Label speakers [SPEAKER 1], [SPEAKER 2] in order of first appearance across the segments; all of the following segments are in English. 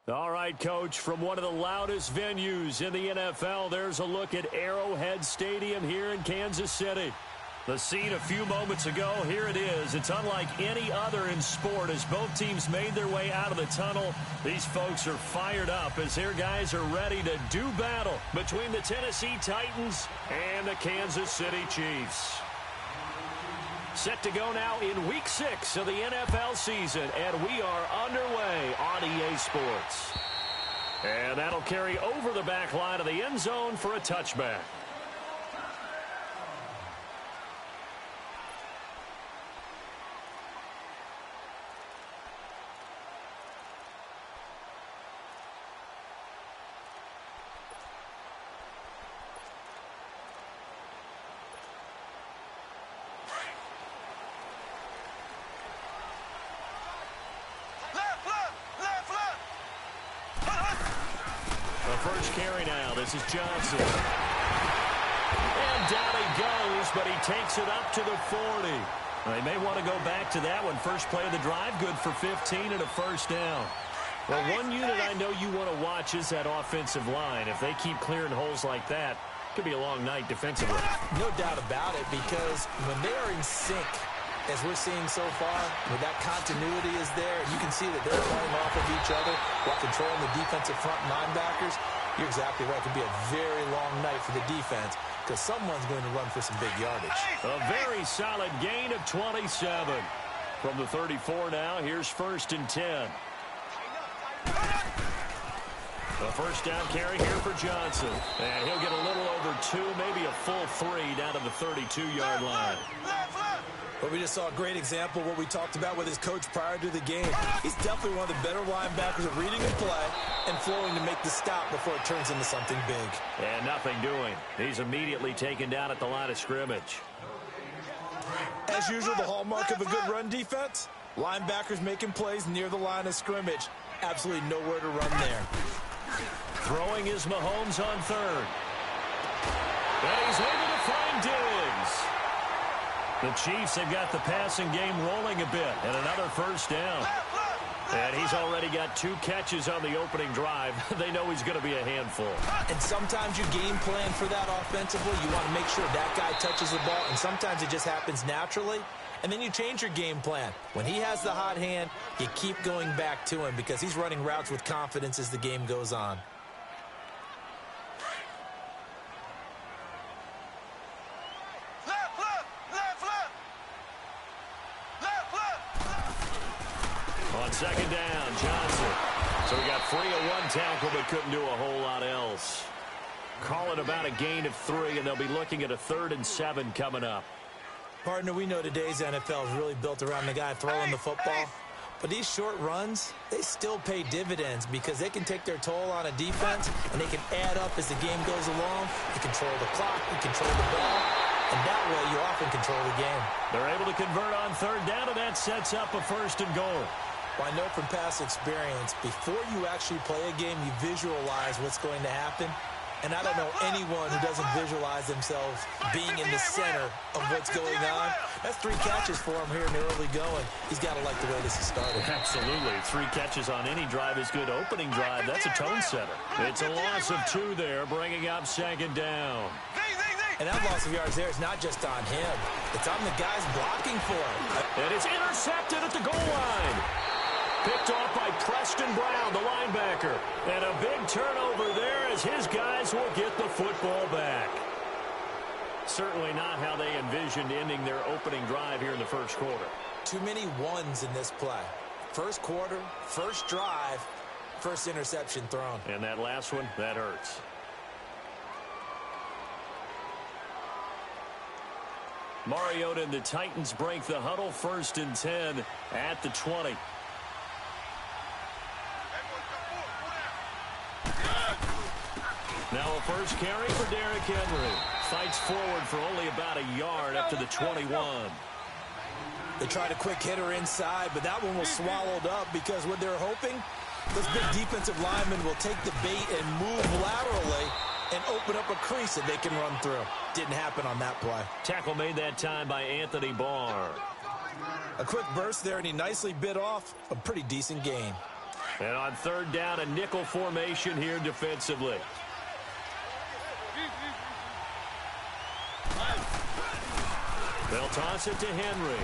[SPEAKER 1] All right, Coach, from one of the loudest venues in the NFL, there's a look at Arrowhead Stadium here in Kansas City. The scene a few moments ago, here it is. It's unlike any other in sport as both teams made their way out of the tunnel. These folks are fired up as their guys are ready to do battle between the Tennessee Titans and the Kansas City Chiefs. Set to go now in Week 6 of the NFL season, and we are underway on EA Sports. And that'll carry over the back line of the end zone for a touchback. First carry now. This is Johnson. And down he goes, but he takes it up to the 40. They may want to go back to that one. First play of the drive, good for 15 and a first down. Well, one unit I know you want to watch is that offensive line. If they keep clearing holes like that, it could be a long night defensively.
[SPEAKER 2] No doubt about it, because when they are in sync, as we're seeing so far, when that continuity is there, you can see that they're playing off of each other while controlling the defensive front linebackers. You're exactly right. It could be a very long night for the defense because someone's going to run for some big yardage.
[SPEAKER 1] A very solid gain of 27. From the 34 now, here's 1st and 10. A first down carry here for Johnson. And he'll get a little over 2, maybe a full 3 down to the 32-yard line.
[SPEAKER 2] But we just saw a great example of what we talked about with his coach prior to the game. He's definitely one of the better linebackers at reading a play and flowing to make the stop before it turns into something big.
[SPEAKER 1] And nothing doing. He's immediately taken down at the line of scrimmage.
[SPEAKER 2] As usual, the hallmark of a good run defense, linebackers making plays near the line of scrimmage. Absolutely nowhere to run there.
[SPEAKER 1] Throwing is Mahomes on 3rd. And he's able to find Diggs. The Chiefs have got the passing game rolling a bit, and another first down. And he's already got 2 catches on the opening drive. They know he's going to be a handful.
[SPEAKER 2] And sometimes you game plan for that offensively. You want to make sure that guy touches the ball, and sometimes it just happens naturally. And then you change your game plan. When he has the hot hand, you keep going back to him because he's running routes with confidence as the game goes on.
[SPEAKER 1] On 2nd down, Johnson. So we got 3 of 1 tackle, but couldn't do a whole lot else. Call it about a gain of 3, and they'll be looking at a 3rd and 7 coming up.
[SPEAKER 2] Partner, we know today's NFL is really built around the guy throwing the football. But these short runs, they still pay dividends because they can take their toll on a defense, and they can add up as the game goes along. You control the clock, you control the ball, and that way you often control the game.
[SPEAKER 1] They're able to convert on 3rd down, and that sets up a 1st and goal.
[SPEAKER 2] Well, I know from past experience, before you actually play a game, you visualize what's going to happen. And I don't know anyone who doesn't visualize themselves being in the center of what's going on. That's 3 catches for him here in the early going. He's got to like the way this is started.
[SPEAKER 1] Absolutely. 3 catches on any drive is good. Opening drive, that's a tone setter. It's a loss of 2 there, bringing up 2nd down.
[SPEAKER 2] And that loss of yards there is not just on him. It's on the guys blocking for him.
[SPEAKER 1] And it's intercepted at the goal line. Picked off by Preston Brown, the linebacker. And a big turnover there as his guys will get the football back. Certainly not how they envisioned ending their opening drive here in the first quarter.
[SPEAKER 2] Too many ones in this play. First quarter, first drive, first interception thrown.
[SPEAKER 1] And that last one, that hurts. Mariota and the Titans break the huddle, 1st and 10 at the 20. Now a first carry for Derrick Henry. Fights forward for only about a yard up to the 21.
[SPEAKER 2] They tried a quick hitter inside, but that one was swallowed up because what they're hoping, those big defensive linemen will take the bait and move laterally and open up a crease that they can run through. Didn't happen on that play.
[SPEAKER 1] Tackle made that time by Anthony Barr.
[SPEAKER 2] A quick burst there, and he nicely bit off a pretty decent gain.
[SPEAKER 1] And on 3rd down, a nickel formation here defensively. They'll toss it to Henry.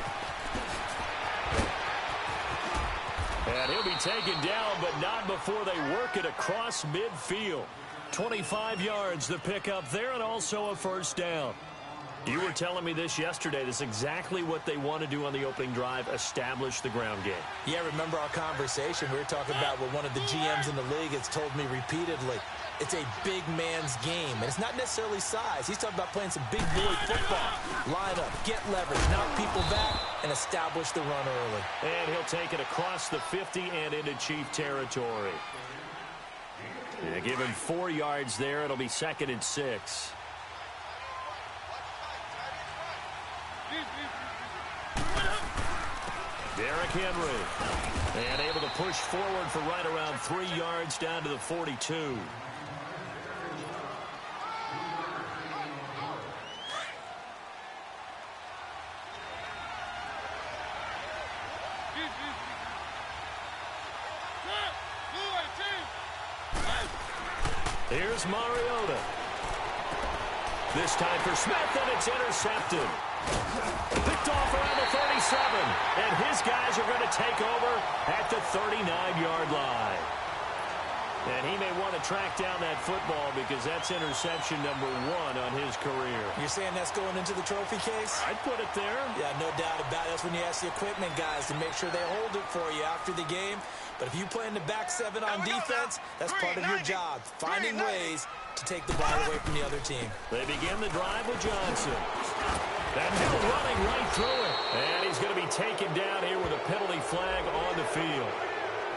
[SPEAKER 1] And he'll be taken down, but not before they work it across midfield. 25 yards the pickup there, and also a first down. You were telling me this yesterday. This is exactly what they want to do on the opening drive, establish the ground game.
[SPEAKER 2] Yeah, remember our conversation. We were talking about what one of the GMs in the league has told me repeatedly. It's a big man's game, and it's not necessarily size. He's talking about playing some big boy football. Line up, get leverage, knock people back, and establish the run early.
[SPEAKER 1] And he'll take it across the 50 and into Chief territory. Yeah, give him 4 yards there. It'll be 2nd and 6. Derrick Henry. And able to push forward for right around 3 yards down to the 42. Here's Mariota. This time for Smith, and it's intercepted. Picked off around the 37, and his guys are going to take over at the 39-yard line. And he may want to track down that football because that's interception number 1 on his career.
[SPEAKER 2] You're saying that's going into the trophy case?
[SPEAKER 1] I'd put it there.
[SPEAKER 2] Yeah, no doubt about it. That's when you ask the equipment guys to make sure they hold it for you after the game. But if you play in the back 7 on defense, that's part of your job, finding ways to take the ball away from the other team.
[SPEAKER 1] They begin the drive with Johnson. And Hill running right through it. And he's going to be taken down here with a penalty flag on the field.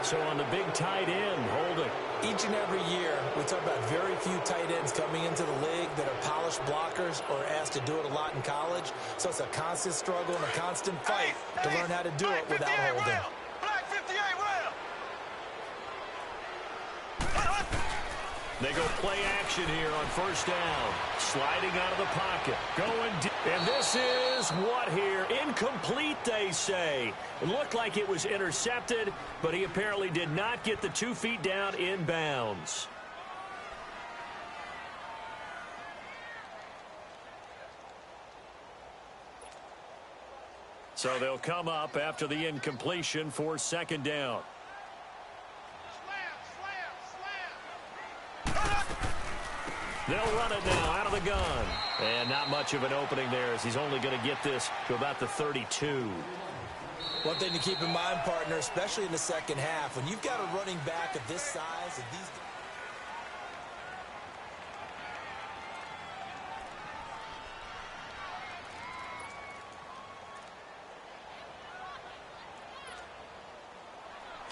[SPEAKER 1] So on the big tight end, holding.
[SPEAKER 2] Each and every year, we talk about very few tight ends coming into the league that are polished blockers or asked to do it a lot in college. So it's a constant struggle and a constant fight to learn how to do it without holding.
[SPEAKER 1] They go play action here on first down. Sliding out of the pocket. Going deep. And this is what here? Incomplete, they say. It looked like it was intercepted, but he apparently did not get the 2 feet down in bounds. So they'll come up after the incompletion for second down. They'll run it now out of the gun. And not much of an opening there as he's only going to get this to about the 32.
[SPEAKER 2] One thing to keep in mind, partner, especially in the second half, when you've got a running back of this size and these...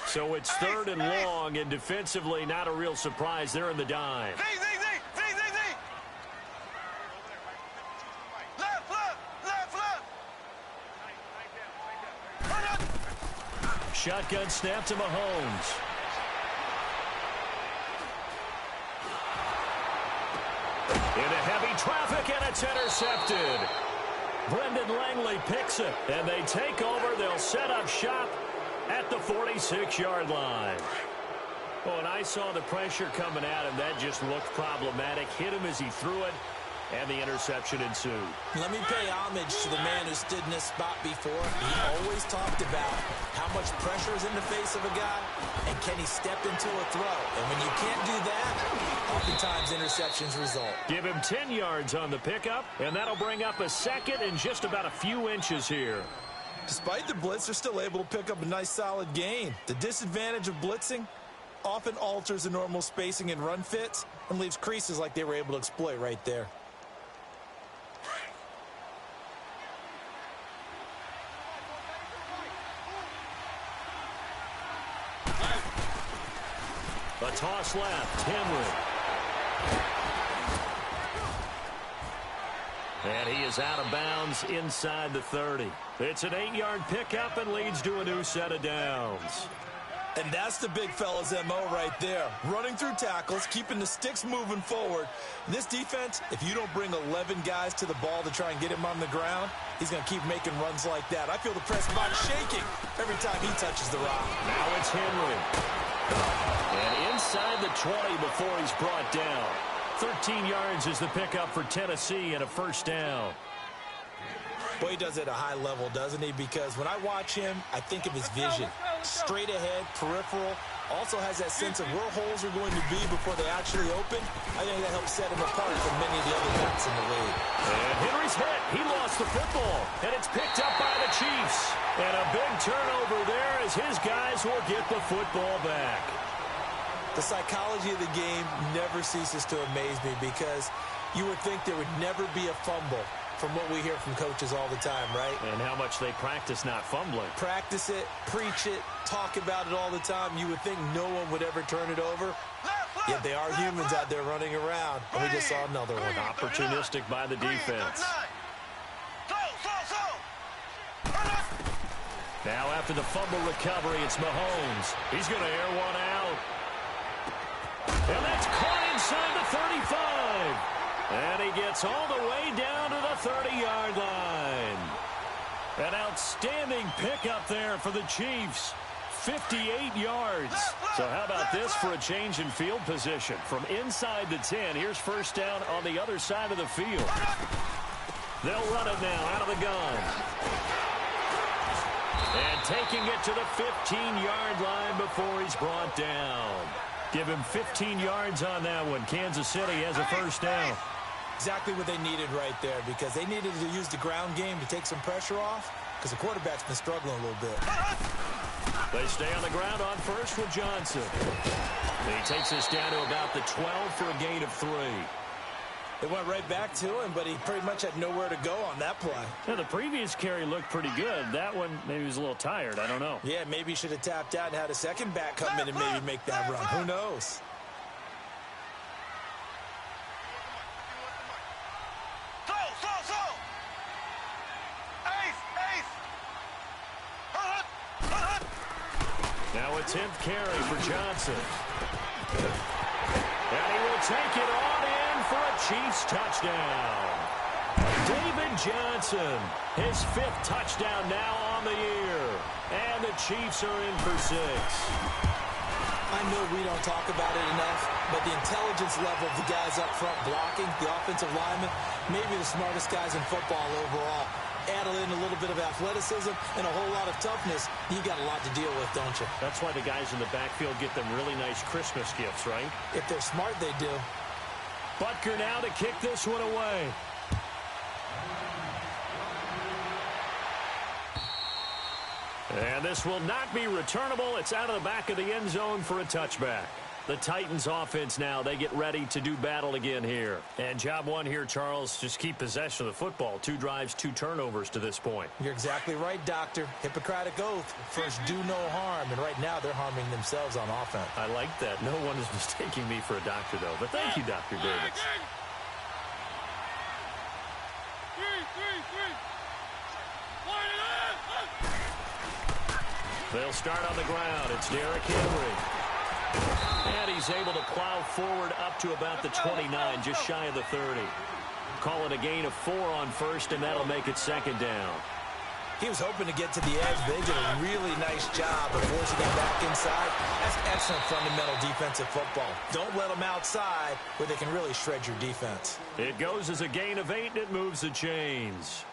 [SPEAKER 1] So it's third and long, and defensively not a real surprise. They're in the dime. Shotgun snap to Mahomes. Into heavy traffic, and it's intercepted. Brendan Langley picks it, and they take over. They'll set up shop at the 46-yard line. Oh, and I saw the pressure coming at him. That just looked problematic. Hit him as he threw it, and the interception ensued.
[SPEAKER 2] Let me pay homage to the man who stood in this spot before. He always talked about how much pressure is in the face of a guy, and can he step into a throw. And when you can't do that, oftentimes interceptions result.
[SPEAKER 1] Give him 10 yards on the pickup, and that'll bring up a second and just about a few inches here.
[SPEAKER 2] Despite the blitz, they're still able to pick up a nice solid gain. The disadvantage of blitzing often alters the normal spacing and run fits and leaves creases like they were able to exploit right there.
[SPEAKER 1] A toss left, Henry. And he is out of bounds inside the 30. It's an 8-yard pickup and leads to a new set of downs.
[SPEAKER 2] And that's the big fella's MO right there. Running through tackles, keeping the sticks moving forward. This defense, if you don't bring 11 guys to the ball to try and get him on the ground, he's going to keep making runs like that. I feel the press box shaking every time he touches the rock.
[SPEAKER 1] Now it's Henry. And inside the 20 before he's brought down. 13 yards is the pickup for Tennessee and a first down.
[SPEAKER 2] Boy, he does it at a high level, doesn't he? Because when I watch him, I think of his vision. Straight ahead, peripheral. Also has that sense of where holes are going to be before they actually open. I think that helps set him apart from many of the other backs in the league.
[SPEAKER 1] And Henry's hit. He lost the football. And it's picked up by the Chiefs. And a big turnover there as his guys will get the football back.
[SPEAKER 2] The psychology of the game never ceases to amaze me because you would think there would never be a fumble from what we hear from coaches all the time, right?
[SPEAKER 1] And how much they practice not fumbling.
[SPEAKER 2] Practice it, preach it, talk about it all the time. You would think no one would ever turn it over. Yet they are humans out there running around. And we just saw another one.
[SPEAKER 1] Opportunistic by the defense. Now after the fumble recovery, it's Mahomes. He's going to air one out. And that's caught inside the 35. And he gets all the way down to the 30-yard line. An outstanding pickup there for the Chiefs. 58 yards. So how about this for a change in field position? From inside the 10, here's first down on the other side of the field. They'll run it now out of the gun. And taking it to the 15-yard line before he's brought down. Give him 15 yards on that one. Kansas City has a first down.
[SPEAKER 2] Exactly what they needed right there, because they needed to use the ground game to take some pressure off, because the quarterback's been struggling a little bit.
[SPEAKER 1] They stay on the ground on first with Johnson. He takes us down to about the 12 for a gain of 3.
[SPEAKER 2] They went right back to him, but he pretty much had nowhere to go on that play.
[SPEAKER 1] Yeah, the previous carry looked pretty good. That one, maybe he was a little tired. I don't know.
[SPEAKER 2] Yeah, maybe he should have tapped out and had a second back come in and maybe make that run. Who knows?
[SPEAKER 1] Now a 10th carry for Johnson. And he will take it on in for a Chiefs touchdown. David Johnson, his 5th touchdown now on the year. And the Chiefs are in for 6.
[SPEAKER 2] I know we don't talk about it enough, but the intelligence level of the guys up front blocking, the offensive linemen, maybe the smartest guys in football overall. Add in a little bit of athleticism and a whole lot of toughness, you got a lot to deal with, don't you?
[SPEAKER 1] That's why the guys in the backfield get them really nice Christmas gifts, right?
[SPEAKER 2] If they're smart, they do.
[SPEAKER 1] Butker now to kick this one away. And this will not be returnable. It's out of the back of the end zone for a touchback. The Titans offense now, they get ready to do battle again here. And job one here, Charles, just keep possession of the football. 2 drives, 2 turnovers to this point.
[SPEAKER 2] You're exactly right, Doctor. Hippocratic oath. First, do no harm. And right now, they're harming themselves on offense.
[SPEAKER 1] I like that. No one is mistaking me for a doctor, though. But thank you, Dr. Davis. They'll start on the ground. It's Derrick Henry. And he's able to plow forward up to about the 29, just shy of the 30. Call it a gain of 4 on first, and that'll make it 2nd down.
[SPEAKER 2] He was hoping to get to the edge. They did a really nice job of forcing him back inside. That's excellent fundamental defensive football. Don't let them outside where they can really shred your defense.
[SPEAKER 1] It goes as a gain of 8, and it moves the chains.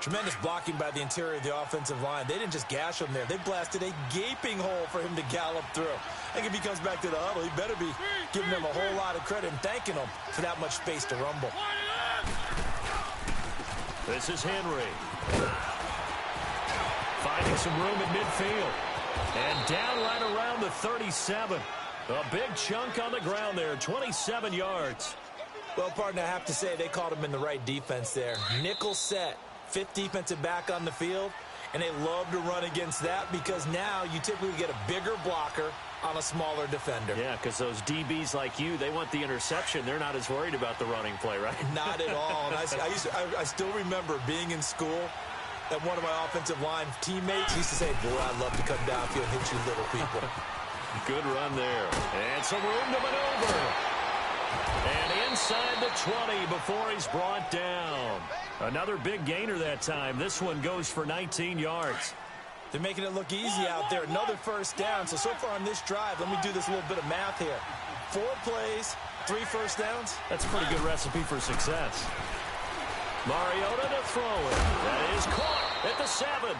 [SPEAKER 2] Tremendous blocking by the interior of the offensive line. They didn't just gash him there. They blasted a gaping hole for him to gallop through. I think if he comes back to the huddle, he better be giving them a whole lot of credit and thanking them for that much space to rumble.
[SPEAKER 1] This is Henry. Finding some room at midfield. And down right around the 37. A big chunk on the ground there, 27 yards.
[SPEAKER 2] Well, partner, I have to say they called him in the right defense there. Nickel set. 5th defensive back on the field, and they love to run against that because now you typically get a bigger blocker on a smaller defender.
[SPEAKER 1] Yeah, because those DBs like you, they want the interception. They're not as worried about the running play, right?
[SPEAKER 2] Not at all. And I still remember being in school, and one of my offensive line teammates used to say, boy, I'd love to come downfield and hit you little people.
[SPEAKER 1] Good run there. And some room to maneuver. And inside the 20 before he's brought down. Another big gainer that time. This one goes for 19 yards.
[SPEAKER 2] They're making it look easy out there. Another first down. So far on this drive, let me do this little bit of math here. 4 plays, 3 first downs.
[SPEAKER 1] That's a pretty good recipe for success. Mariota to throw it. That is caught at the 7.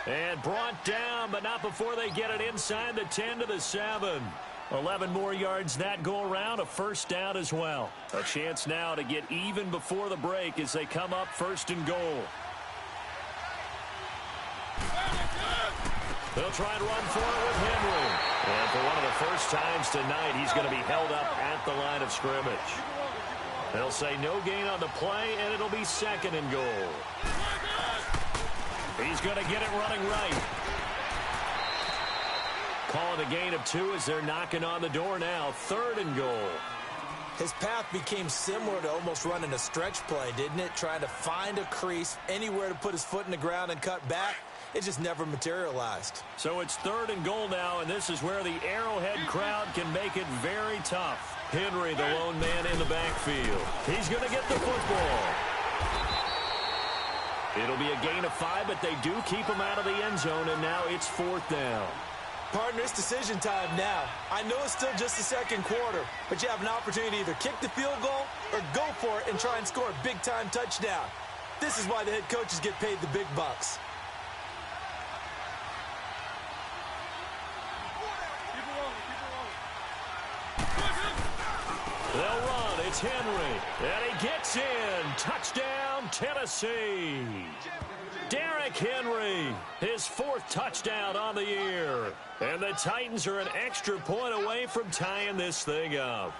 [SPEAKER 1] And brought down, but not before they get it inside the 10 to the 7. 11 more yards that go around, a first down as well. A chance now to get even before the break as they come up 1st and goal. They'll try and run for it with Henry. And for one of the first times tonight, he's going to be held up at the line of scrimmage. They'll say no gain on the play, and it'll be 2nd and goal. He's going to get it running right. Call it a gain of 2 as they're knocking on the door now. 3rd and goal.
[SPEAKER 2] His path became similar to almost running a stretch play, didn't it? Trying to find a crease, anywhere to put his foot in the ground and cut back. It just never materialized.
[SPEAKER 1] So it's 3rd and goal now, and this is where the Arrowhead crowd can make it very tough. Henry, the lone man in the backfield. He's going to get the football. It'll be a gain of 5, but they do keep him out of the end zone, and now it's 4th down.
[SPEAKER 2] Partner, it's decision time now. I know it's still just the 2nd quarter, but you have an opportunity to either kick the field goal or go for it and try and score a big-time touchdown. This is why the head coaches get paid the big bucks.
[SPEAKER 1] It's Henry, and he gets in. Touchdown, Tennessee. Derrick Henry, his 4th touchdown on the year. And the Titans are an extra point away from tying this thing up.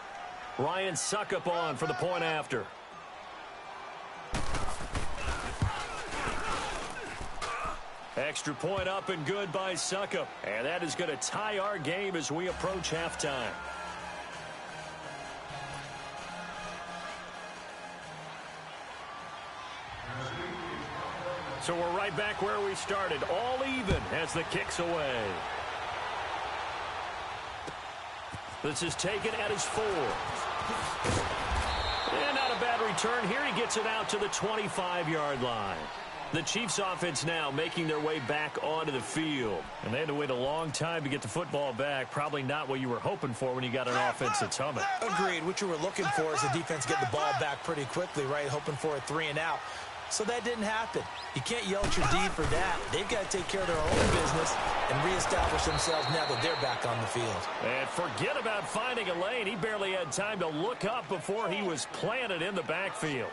[SPEAKER 1] Ryan Suckup on for the point after. Extra point up and good by Suckup. And that is going to tie our game as we approach halftime. So we're right back where we started. All even as the kick's away. This is taken at his 4. And not a bad return here. He gets it out to the 25-yard line. The Chiefs offense now making their way back onto the field. And they had to wait a long time to get the football back. Probably not what you were hoping for when you got an offense that's humming.
[SPEAKER 2] Agreed. What you were looking for is the defense get the ball back pretty quickly, right? Hoping for a 3 and out. So that didn't happen. You can't yell at your D for that. They've got to take care of their own business and reestablish themselves now that they're back on the field.
[SPEAKER 1] And forget about finding a lane. He barely had time to look up before he was planted in the backfield.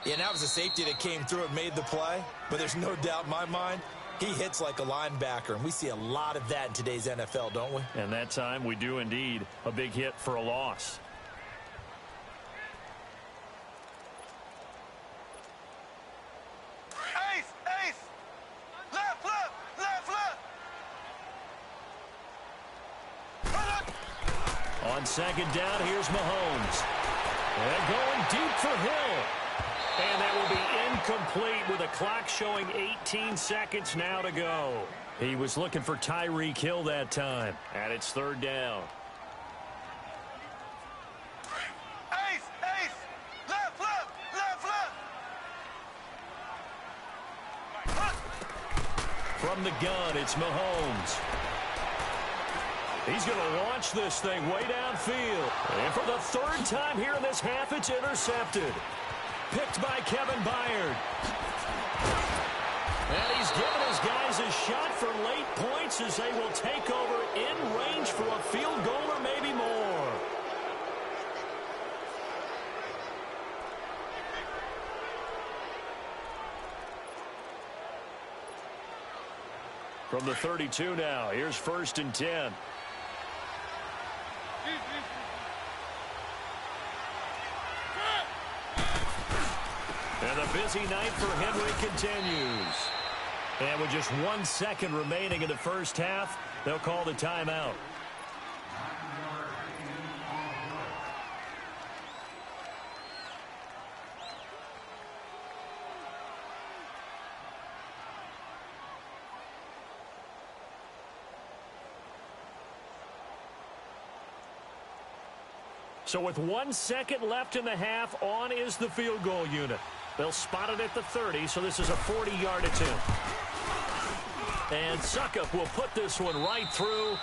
[SPEAKER 2] Yeah, and that was a safety that came through and made the play. But there's no doubt in my mind, he hits like a linebacker. And we see a lot of that in today's NFL, don't we?
[SPEAKER 1] And that time we do indeed. A big hit for a loss. On second down, here's Mahomes. And going deep for Hill. And that will be incomplete with a clock showing 18 seconds now to go. He was looking for Tyreek Hill that time. And it's 3rd down. From the gun, it's Mahomes. He's going to launch this thing way downfield. And for the 3rd time here in this half, it's intercepted. Picked by Kevin Byard. And he's given his guys a shot for late points as they will take over in range for a field goal or maybe more. From the 32 now, here's 1st and 10. And the busy night for Henry continues. And with just 1 second remaining in the first half, they'll call the timeout. So with 1 second left in the half, on is the field goal unit. They'll spot it at the 30, so this is a 40-yard attempt. And Suckup will put this one right through.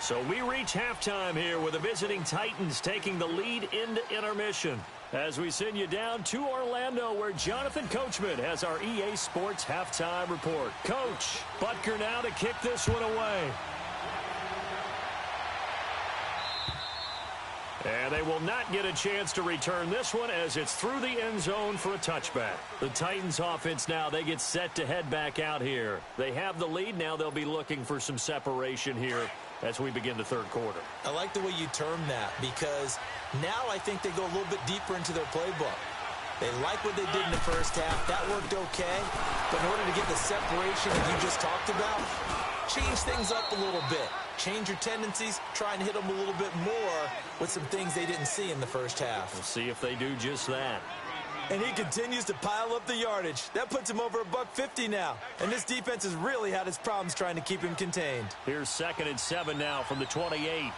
[SPEAKER 1] So we reach halftime here with the visiting Titans taking the lead into intermission. As we send you down to Orlando, where Jonathan Coachman has our EA Sports halftime report. Coach, Butker now to kick this one away. And they will not get a chance to return this one as it's through the end zone for a touchback. The Titans offense now, they get set to head back out here. They have the lead. Now they'll be looking for some separation here as we begin the 3rd quarter.
[SPEAKER 2] I like the way you term that because now I think they go a little bit deeper into their playbook. They like what they did in the first half. That worked okay. But in order to get the separation that you just talked about, change things up a little bit. Change your tendencies, try and hit them a little bit more with some things they didn't see in the first half.
[SPEAKER 1] We'll see if they do just that.
[SPEAKER 2] And he continues to pile up the yardage. That puts him over $150 now. And this defense has really had its problems trying to keep him contained.
[SPEAKER 1] Here's 2nd and 7 now from the 28.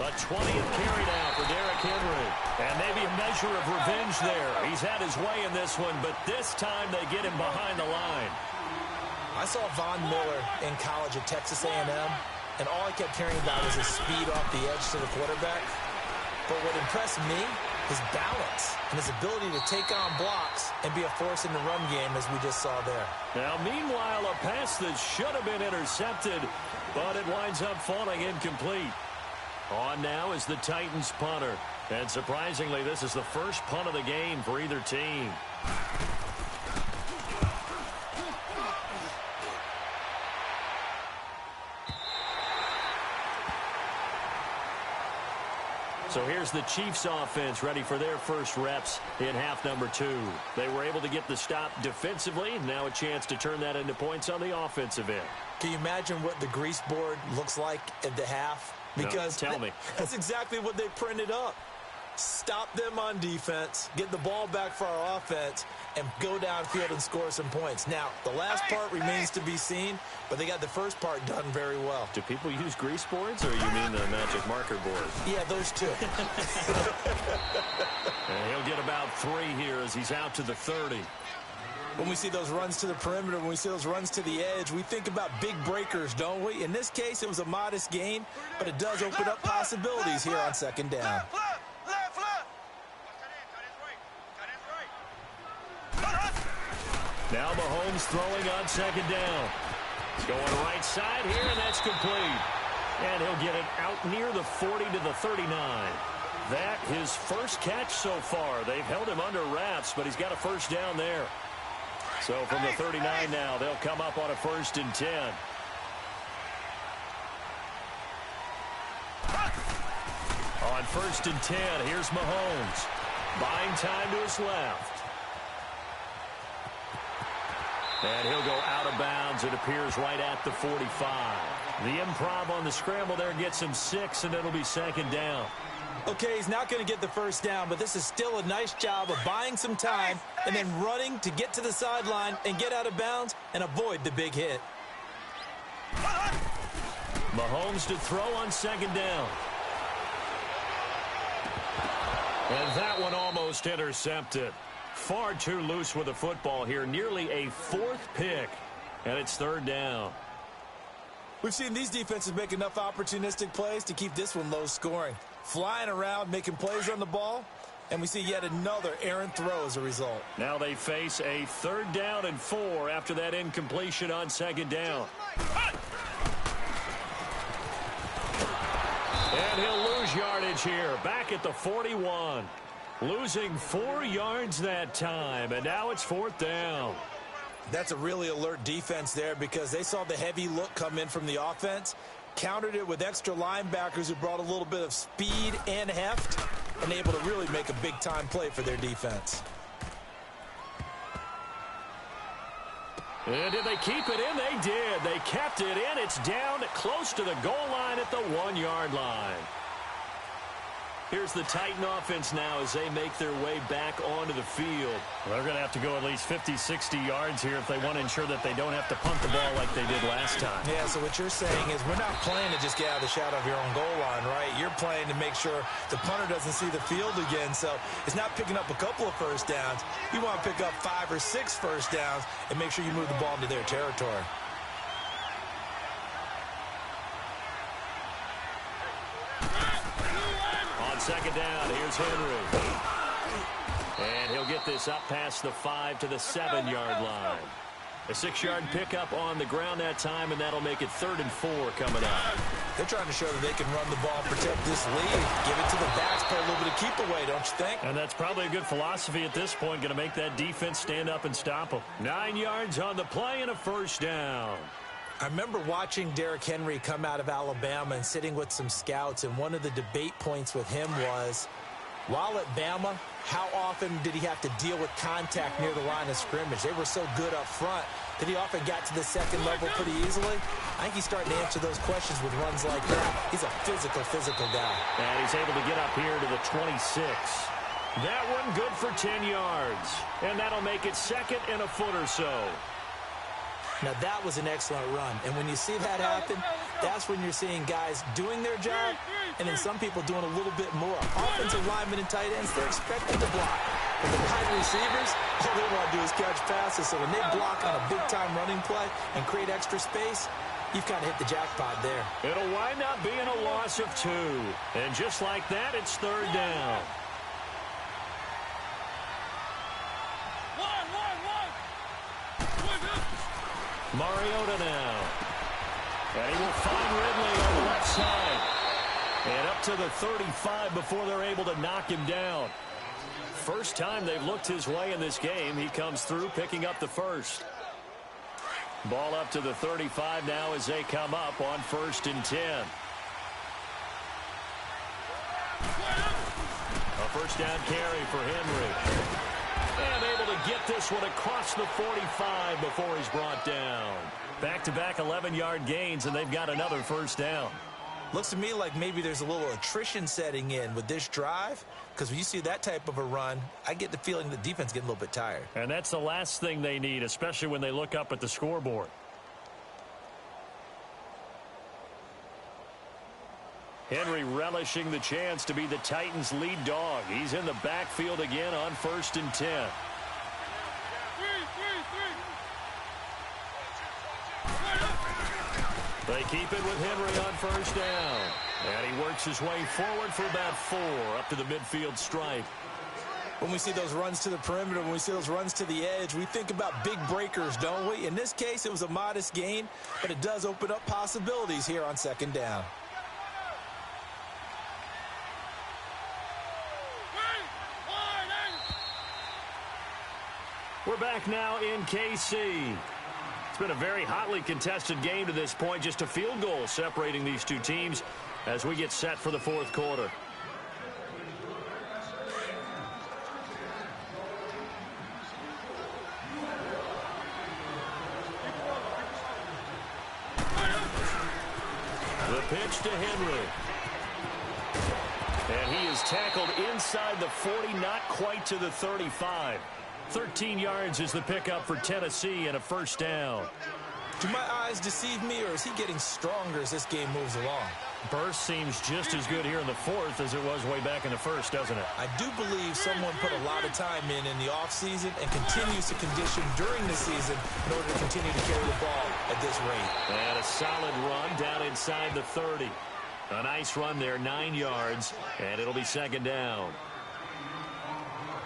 [SPEAKER 1] A 20th carry now for Derrick Henry. And maybe a measure of revenge there. He's had his way in this one, but this time they get him behind the line.
[SPEAKER 2] I saw Von Miller in college at Texas A&M, and all I kept hearing about was his speed off the edge to the quarterback. But what impressed me, his balance and his ability to take on blocks and be a force in the run game, as we just saw there.
[SPEAKER 1] Now, meanwhile, a pass that should have been intercepted, but it winds up falling incomplete. On now is the Titans punter. And surprisingly, this is the first punt of the game for either team. So here's the Chiefs offense ready for their first reps in half number 2. They were able to get the stop defensively. Now a chance to turn that into points on the offensive end.
[SPEAKER 2] Can you imagine what the grease board looks like at the half? Because
[SPEAKER 1] no, tell me.
[SPEAKER 2] That's exactly what they printed up. Stop them on defense, get the ball back for our offense, and go downfield and score some points. Now, the last part remains to be seen, but they got the first part done very well.
[SPEAKER 1] Do people use grease boards, or you mean the magic marker board?
[SPEAKER 2] Yeah, those two.
[SPEAKER 1] And he'll get about 3 here as he's out to the 30.
[SPEAKER 2] When we see those runs to the perimeter, when we see those runs to the edge, we think about big breakers, don't we? In this case, it was a modest gain, but it does open up possibilities here on second down.
[SPEAKER 1] Now Mahomes throwing on second down. He's going right side here, and that's complete. And he'll get it out near the 40 to the 39. That his first catch so far. They've held him under wraps, but he's got a first down there. So from the 39 now, they'll come up on a 1st and 10. On 1st and 10, here's Mahomes. Buying time to his left. And he'll go out of bounds. It appears right at the 45. The improv on the scramble there gets him 6, and it'll be second down.
[SPEAKER 2] Okay, he's not going to get the first down, but this is still a nice job of buying some time and then running to get to the sideline and get out of bounds and avoid the big hit.
[SPEAKER 1] Mahomes to throw on second down. And that one almost intercepted. Far too loose with the football here. Nearly a 4th pick. And it's 3rd down.
[SPEAKER 2] We've seen these defenses make enough opportunistic plays to keep this one low scoring. Flying around, making plays on the ball. And we see yet another errant throw as a result.
[SPEAKER 1] Now they face a 3rd down and 4 after that incompletion on second down. And he'll lose yardage here. Back at the 41. Losing 4 yards that time, and now it's 4th down.
[SPEAKER 2] That's a really alert defense there because they saw the heavy look come in from the offense, countered it with extra linebackers who brought a little bit of speed and heft, and able to really make a big-time play for their defense.
[SPEAKER 1] And did they keep it in? They did. They kept it in. It's down close to the goal line at the 1-yard line. Here's the Titan offense now as they make their way back onto the field. Well, they're going to have to go at least 50, 60 yards here if they want to ensure that they don't have to punt the ball like they did last time.
[SPEAKER 2] Yeah, so what you're saying is we're not playing to just get out of the shadow of your own goal line, right? You're playing to make sure the punter doesn't see the field again. So it's not picking up a couple of first downs. You want to pick up 5 or 6 first downs and make sure you move the ball into their territory.
[SPEAKER 1] Second down, here's Henry. And he'll get this up past the 5 to the 7-yard line. A 6-yard pickup on the ground that time, and that'll make it 3rd and 4 coming up.
[SPEAKER 2] They're trying to show that they can run the ball, protect this lead, give it to the backs, play a little bit of keep away, don't you think?
[SPEAKER 1] And that's probably a good philosophy at this point, going to make that defense stand up and stop them. 9 yards on the play and a first down.
[SPEAKER 2] I remember watching Derrick Henry come out of Alabama and sitting with some scouts, and one of the debate points with him was, while at Bama, how often did he have to deal with contact near the line of scrimmage? They were so good up front that he often got to the second level pretty easily. I think he's starting to answer those questions with runs like that. He's a physical guy.
[SPEAKER 1] And he's able to get up here to the 26. That one good for 10 yards. And that'll make it 2nd and a foot or so.
[SPEAKER 2] Now, that was an excellent run. And when you see that happen, that's when you're seeing guys doing their job and then some people doing a little bit more. Offensive linemen and tight ends, they're expected to block. But the wide receivers, all they want to do is catch passes. So when they block on a big-time running play and create extra space, you've kind of hit the jackpot there.
[SPEAKER 1] It'll wind up being a loss of 2. And just like that, it's 3rd down. Mariota now. And he will find Ridley on the left side. And up up to the 35 before they're able to knock him down. First time they've looked his way in this game. He comes through, picking up the first. Ball up to the 35 now as they come up on 1st and 10. A first down carry for Henry. And able to get this one across the 45 before he's brought down. Back-to-back 11-yard gains, and they've got another first down.
[SPEAKER 2] Looks to me like maybe there's a little attrition setting in with this drive, because when you see that type of a run, I get the feeling the defense getting a little bit tired.
[SPEAKER 1] And that's the last thing they need, especially when they look up at the scoreboard. Henry relishing the chance to be the Titans' lead dog. He's in the backfield again on 1st and 10. They keep it with Henry on 1st down. And he works his way forward for about 4 up to the midfield stripe.
[SPEAKER 2] When we see those runs to the perimeter, when we see those runs to the edge, we think about big breakers, don't we? In this case, it was a modest gain, but it does open up possibilities here on 2nd down.
[SPEAKER 1] We're back now in KC. It's been a very hotly contested game to this point. Just a field goal separating these two teams as we get set for the 4th quarter. The pitch to Henry. And he is tackled inside the 40, not quite to the 35. 13 yards is the pickup for Tennessee and a first down.
[SPEAKER 2] Do my eyes deceive me, or is he getting stronger as this game moves along?
[SPEAKER 1] Burst seems just as good here in the 4th as it was way back in the 1st, doesn't it?
[SPEAKER 2] I do believe someone put a lot of time in the offseason and continues to condition during the season in order to continue to carry the ball at this rate.
[SPEAKER 1] And a solid run down inside the 30. A nice run there, 9 yards, and it'll be 2nd down.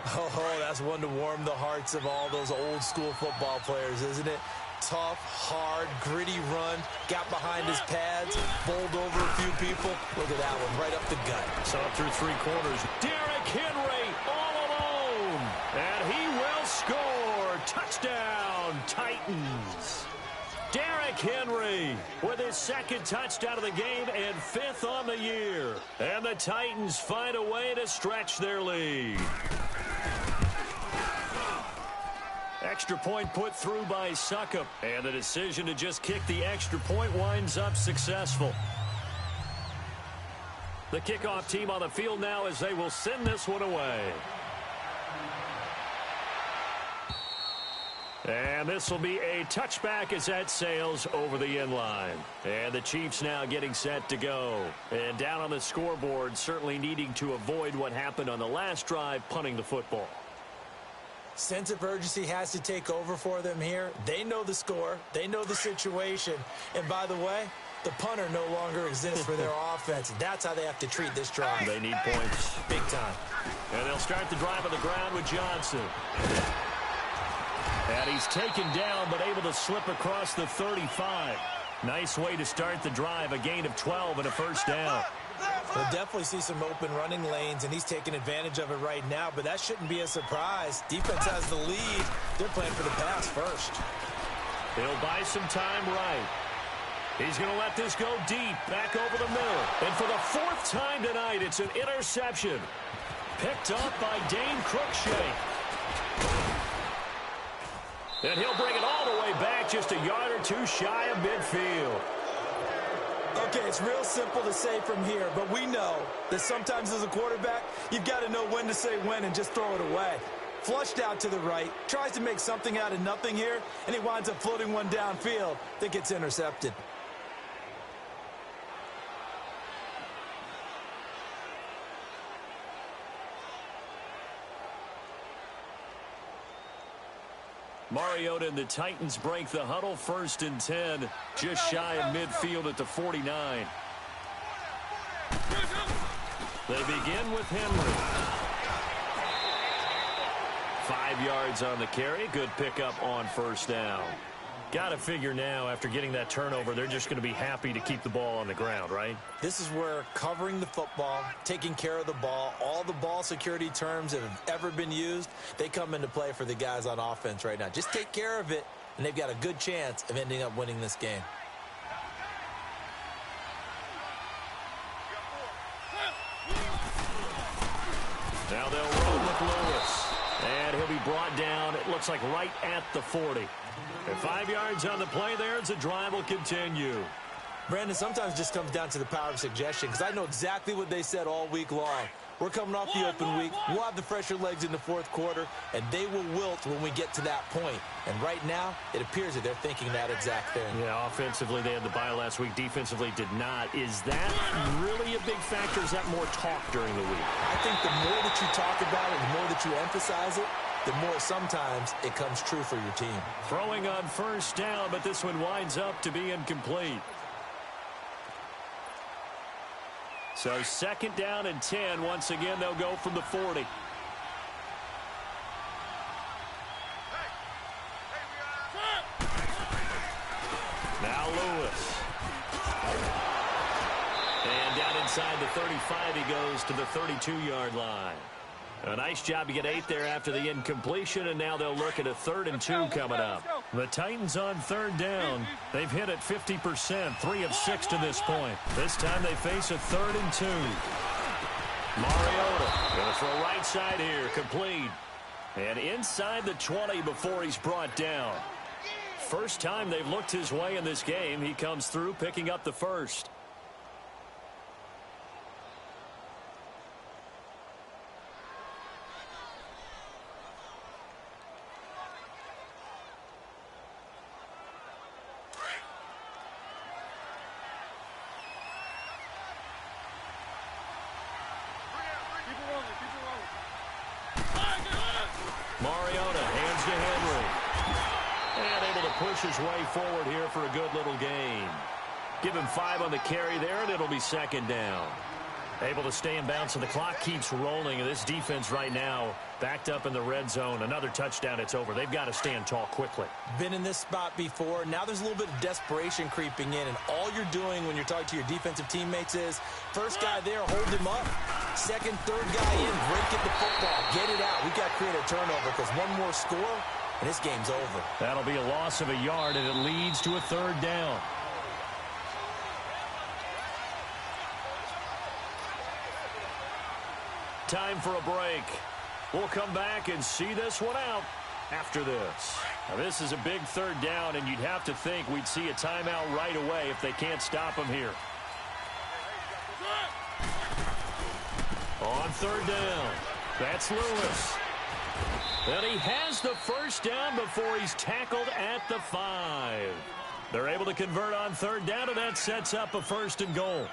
[SPEAKER 2] Oh, that's one to warm the hearts of all those old school football players, isn't it? Tough, hard, gritty run, got behind his pads, bowled over a few people. Look at that one, right up the gut.
[SPEAKER 1] So up through 3 quarters. Derrick Henry all alone, and he will score. Touchdown, Titans. Derrick Henry with his 2nd touchdown of the game and 5th on the year. And the Titans find a way to stretch their lead. Extra point put through by Suckup. And the decision to just kick the extra point winds up successful. The kickoff team on the field now as they will send this one away. And this will be a touchback as that sails over the end line. And the Chiefs now getting set to go. And down on the scoreboard, certainly needing to avoid what happened on the last drive, punting the football.
[SPEAKER 2] Sense of urgency has to take over for them here. They know the score. They know the situation. And by the way, the punter no longer exists for their offense. That's how they have to treat this drive.
[SPEAKER 1] They need points.
[SPEAKER 2] Big time.
[SPEAKER 1] And they'll start the drive on the ground with Johnson. And he's taken down but able to slip across the 35. Nice way to start the drive. A gain of 12 and a first down.
[SPEAKER 2] We'll definitely see some open running lanes, and he's taking advantage of it right now, but that shouldn't be a surprise. Defense has the lead. They're playing for the pass first.
[SPEAKER 1] He'll buy some time right. He's going to let this go deep, back over the middle. And for the 4th time tonight, it's an interception. Picked up by Dane Cruikshank. And he'll bring it all the way back, just a yard or 2 shy of midfield.
[SPEAKER 2] Okay, it's real simple to say from here, but we know that sometimes as a quarterback, you've got to know when to say when and just throw it away. Flushed out to the right, tries to make something out of nothing here, and he winds up floating one downfield that gets intercepted.
[SPEAKER 1] Mariota and the Titans break the huddle, 1st and 10, just shy of midfield at the 49. They begin with Henry. 5 yards on the carry. Good pickup on 1st down. Got to figure now, after getting that turnover, they're just going to be happy to keep the ball on the ground, right?
[SPEAKER 2] This is where covering the football, taking care of the ball, all the ball security terms that have ever been used, they come into play for the guys on offense right now. Just take care of it, and they've got a good chance of ending up winning this game.
[SPEAKER 1] Now they'll roll with Lewis. And he'll be brought down, it looks like right at the 40. And 5 yards on the play there as the drive will continue.
[SPEAKER 2] Brandon, sometimes it just comes down to the power of suggestion, because I know exactly what they said all week long. We're coming off the open week. We'll have the fresher legs in the fourth quarter, and they will wilt when we get to that point. And right now, it appears that they're thinking that exact thing.
[SPEAKER 1] Yeah, offensively, they had the bye last week. Defensively, did not. Is that really a big factor? Is that more talk during the week?
[SPEAKER 2] I think the more that you talk about it, the more that you emphasize it, the more sometimes it comes true for your team.
[SPEAKER 1] Throwing on first down, but this one winds up to be incomplete. So second down and 10. Once again, they'll go from the 40. Now Lewis. And down inside the 35, he goes to the 32-yard line. A nice job to get 8 there after the incompletion, and now they'll look at a 3rd and 2 coming up. The Titans on third down. They've hit it 50%, 3 of 6 to this point. This time they face a 3rd and 2. Mariota going to throw right side here, complete. And inside the 20 before he's brought down. First time they've looked his way in this game. He comes through picking up the first. Mariota hands to Henry. And able to push his way forward here for a good little gain. Give him 5 on the carry there, and it'll be second down. Able to stay in bounds, so the clock keeps rolling. And this defense right now backed up in the red zone. Another touchdown, it's over. They've got to stand tall quickly.
[SPEAKER 2] Been in this spot before. Now there's a little bit of desperation creeping in. And all you're doing when you're talking to your defensive teammates is, first guy there, hold him up. Second, third guy in, break it the football. Get it out. We've got to create a turnover, because one more score, and this game's over.
[SPEAKER 1] That'll be a loss of a yard, and it leads to a 3rd down. Time for a break. We'll come back and see this one out after this. Now, this is a big 3rd down, and you'd have to think we'd see a timeout right away if they can't stop him here. On 3rd down, that's Lewis. And he has the first down before he's tackled at the 5. They're able to convert on 3rd down, and that sets up a 1st and goal.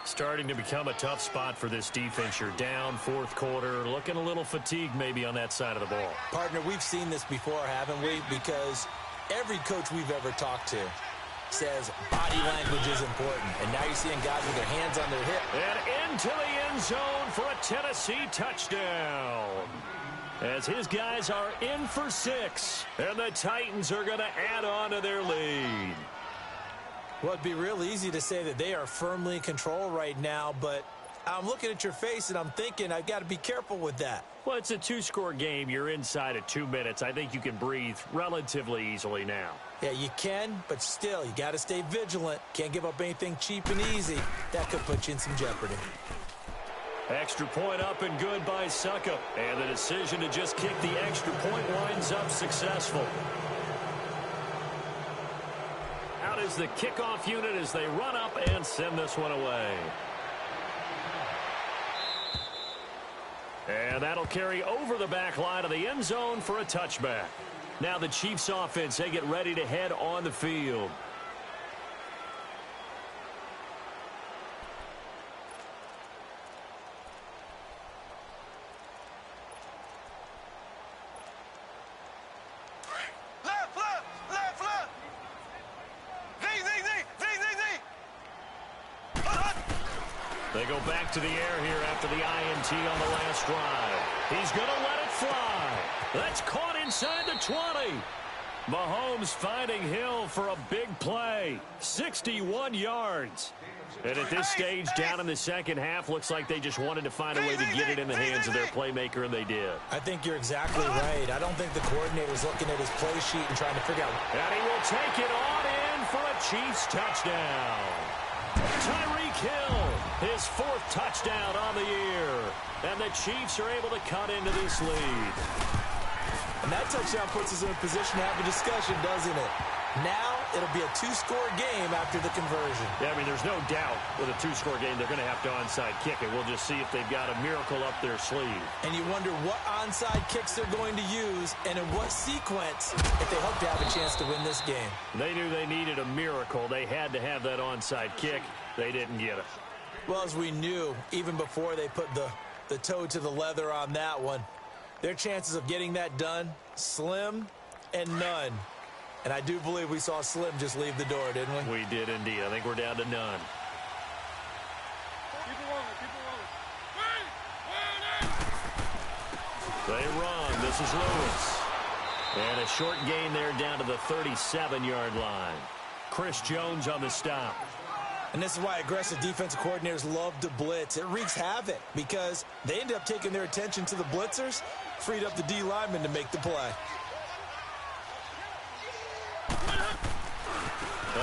[SPEAKER 1] Starting to become a tough spot for this defense. You're down, 4th quarter, looking a little fatigued maybe on that side of the ball.
[SPEAKER 2] Partner, we've seen this before, haven't we? Because every coach we've ever talked to says body language is important. And now you're seeing guys with their hands on their hip.
[SPEAKER 1] And into the end zone for a Tennessee touchdown. As his guys are in for 6. And the Titans are going to add on to their lead.
[SPEAKER 2] Well, it'd be real easy to say that they are firmly in control right now, but I'm looking at your face and I'm thinking I've got to be careful with that.
[SPEAKER 1] Well, it's a 2-score game. You're inside at 2 minutes. I think you can breathe relatively easily now.
[SPEAKER 2] Yeah, you can, but still, you got to stay vigilant. Can't give up anything cheap and easy. That could put you in some jeopardy.
[SPEAKER 1] Extra point up and good by Suckup. And the decision to just kick the extra point winds up successful. Out is the kickoff unit as they run up and send this one away. And that'll carry over the back line of the end zone for a touchback. Now the Chiefs offense, they get ready to head on the field. They go back to the air here after the INT on the last drive. He's going to let it fly. That's caught inside the 20. Mahomes finding Hill for a big play. 61 yards. And at this stage, down in the second half, looks like they just wanted to find a way to get it in the hands of their playmaker, and they did.
[SPEAKER 2] I think you're exactly right. I don't think the coordinator's looking at his play sheet and trying to figure out.
[SPEAKER 1] And he will take it on in for a Chiefs touchdown. Tyreek Hill, his 4th touchdown on the year. And the Chiefs are able to cut into this lead.
[SPEAKER 2] And that touchdown puts us in a position to have a discussion, doesn't it? Now it'll be a 2-score game after the conversion.
[SPEAKER 1] Yeah, I mean, there's no doubt with a 2-score game they're going to have to onside kick it. We'll just see if they've got a miracle up their sleeve.
[SPEAKER 2] And you wonder what onside kicks they're going to use and in what sequence if they hope to have a chance to win this game.
[SPEAKER 1] They knew they needed a miracle. They had to have that onside kick. They didn't get it.
[SPEAKER 2] Well, as we knew, even before they put the toe to the leather on that one, their chances of getting that done, slim and none. And I do believe we saw Slim just leave the door, didn't we?
[SPEAKER 1] We did indeed. I think we're down to none. They run. This is Lewis. And a short gain there down to the 37-yard line. Chris Jones on the stop.
[SPEAKER 2] And this is why aggressive defensive coordinators love to blitz. It wreaks havoc because they end up taking their attention to the blitzers, freed up the D lineman to make the play.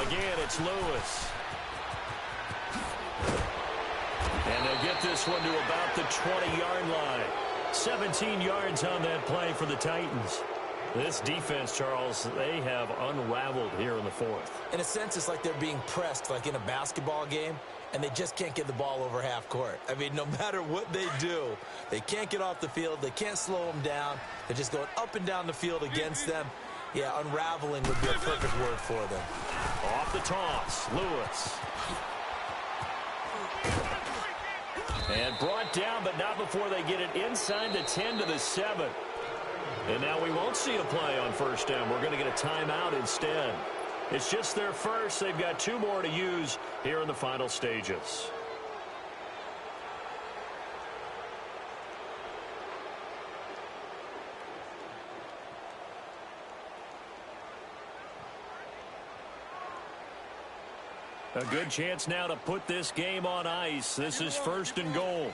[SPEAKER 1] Again, it's Lewis. And they'll get this one to about the 20-yard line. 17 yards on that play for the Titans. This defense, Charles, they have unraveled here in the 4th.
[SPEAKER 2] In a sense, it's like they're being pressed, like in a basketball game, and they just can't get the ball over half court. I mean, no matter what they do, they can't get off the field. They can't slow them down. They're just going up and down the field against them. Yeah, unraveling would be a perfect word for them.
[SPEAKER 1] Off the toss, Lewis. And brought down, but not before they get it inside the 10 to the 7. And now we won't see a play on first down. We're going to get a timeout instead. It's just their first. They've got 2 more to use here in the final stages. A good chance now to put this game on ice. This is 1st and goal.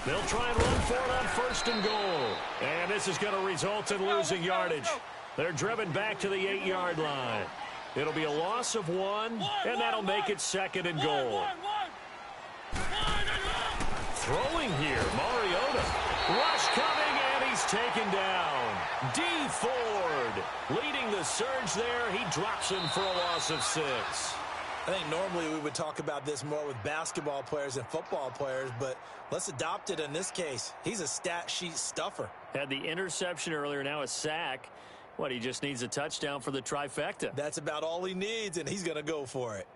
[SPEAKER 1] They'll try and run for it on 1st and goal. And this is going to result in losing yardage. They're driven back to the 8-yard line. It'll be a loss of 1, and that'll make it 2nd and goal. Throwing here, Mariota. Rush coming, and he's taken down. D. Ford leading the surge there. He drops him for a loss of 6.
[SPEAKER 2] I think normally we would talk about this more with basketball players and football players, but let's adopt it in this case. He's a stat sheet stuffer.
[SPEAKER 1] Had the interception earlier, now a sack. What, he just needs a touchdown for the trifecta.
[SPEAKER 2] That's about all he needs, and he's going to go for it.